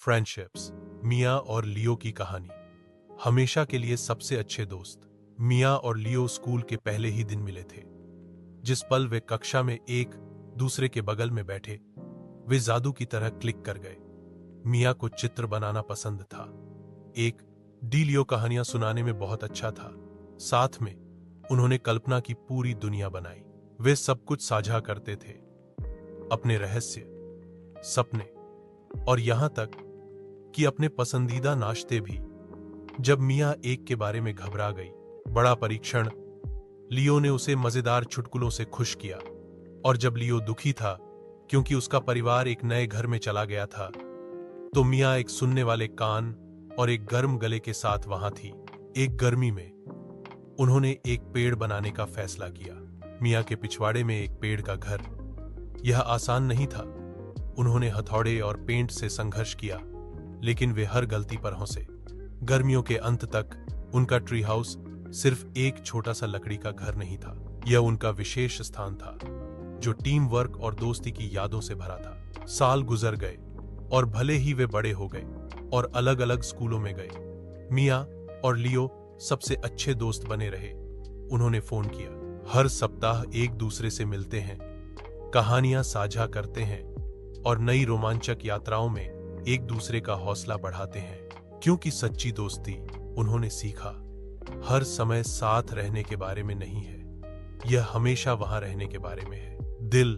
Friendships. मिया और लियो की कहानी। हमेशा के लिए सबसे अच्छे दोस्त। मिया और लियो स्कूल के पहले ही दिन मिले थे। जिस पल वे कक्षा में एक दूसरे के बगल में बैठे, वे जादू की तरह क्लिक कर गए। मिया को चित्र बनाना पसंद था। एक डी लियो कहानियां सुनाने में बहुत अच्छा था। साथ में उन्होंने कल्पना की पूरी दुनिया बनाई। वे सब कुछ साझा करते थे, अपने रहस्य, सपने और यहां तक कि अपने पसंदीदा नाश्ते भी। जब मिया एक के बारे में घबरा गई, बड़ा परीक्षण, लियो ने उसे मजेदार चुटकुलों से खुश किया। और जब लियो दुखी था क्योंकि उसका परिवार एक नए घर में चला गया था, तो मिया एक सुनने वाले कान और एक गर्म गले के साथ वहां थी। एक गर्मी में उन्होंने एक पेड़ बनाने का फैसला किया। मिया के पिछवाड़े में एक पेड़ का घर। यह आसान नहीं था। उन्होंने हथौड़े और पेंट से संघर्ष किया, लेकिन वे हर गलती पर हंसे। गर्मियों के अंत तक उनका ट्री हाउस सिर्फ एक छोटा सा लकड़ी का घर नहीं था। यह उनका विशेष स्थान था, जो टीम वर्क और दोस्ती की यादों से भरा था। साल गुजर गए और भले ही वे बड़े हो गए और अलग अलग स्कूलों में गए, मिया और लियो सबसे अच्छे दोस्त बने रहे। उन्होंने फोन किया। हर सप्ताह एक दूसरे से मिलते हैं, कहानियां साझा करते हैं और नई रोमांचक यात्राओं में एक दूसरे का हौसला बढ़ाते हैं। क्योंकि सच्ची दोस्ती, उन्होंने सीखा, हर समय साथ रहने के बारे में नहीं है, यह हमेशा वहां रहने के बारे में है। दिल,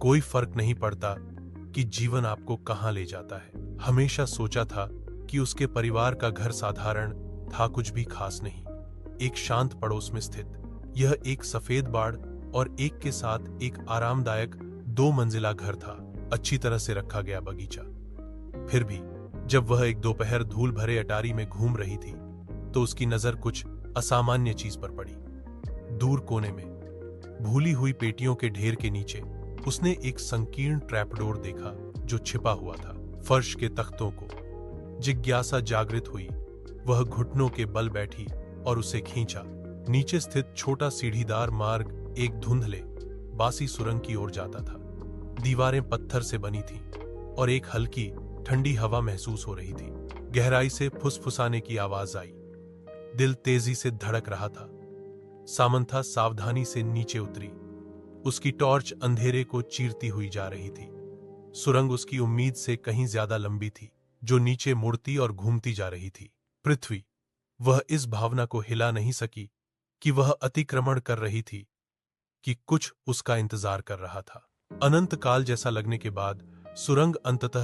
कोई फर्क नहीं पड़ता कि जीवन आपको कहां ले जाता है। हमेशा सोचा था कि उसके परिवार का घर साधारण था, कुछ भी खास नहीं। एक शांत पड़ोस में स्थित, यह एक सफेद बाड़ और एक के साथ एक आरामदायक 2 मंजिला घर था। अच्छी तरह से रखा गया बगीचा। फिर भी जब वह एक दोपहर धूल भरे अटारी में घूम रही थी, तो उसकी नजर कुछ असामान्य चीज पर पड़ी। दूर कोने में, भूली हुई पेटियों के ढेर के नीचे, उसने एक संकीर्ण ट्रैपडोर देखा जो छिपा हुआ था। फर्श के तख्तों को जिज्ञासा जागृत हुई। वह घुटनों के बल बैठी और उसे खींचा। नीचे स्थित छोटा सीढ़ीदार मार्ग एक धुंधले, बासी सुरंग की ओर जाता था। दीवारें पत्थर से बनी थीं और एक हल्की ठंडी हवा महसूस हो रही थी। गहराई से फुसफुसाने की आवाज आई। दिल तेजी से धड़क रहा था। सामंथा सावधानी से नीचे उतरी। उसकी टॉर्च अंधेरे को चीरती हुई जा रही थी। सुरंग उसकी उम्मीद से कहीं ज्यादा लंबी थी, जो नीचे मुड़ती और घूमती जा रही थी। पृथ्वी, वह इस भावना को हिला नहीं सकी कि वह अतिक्रमण कर रही थी, कि कुछ उसका इंतजार कर रहा था। अनंत काल जैसा लगने के बाद सुरंग अंततः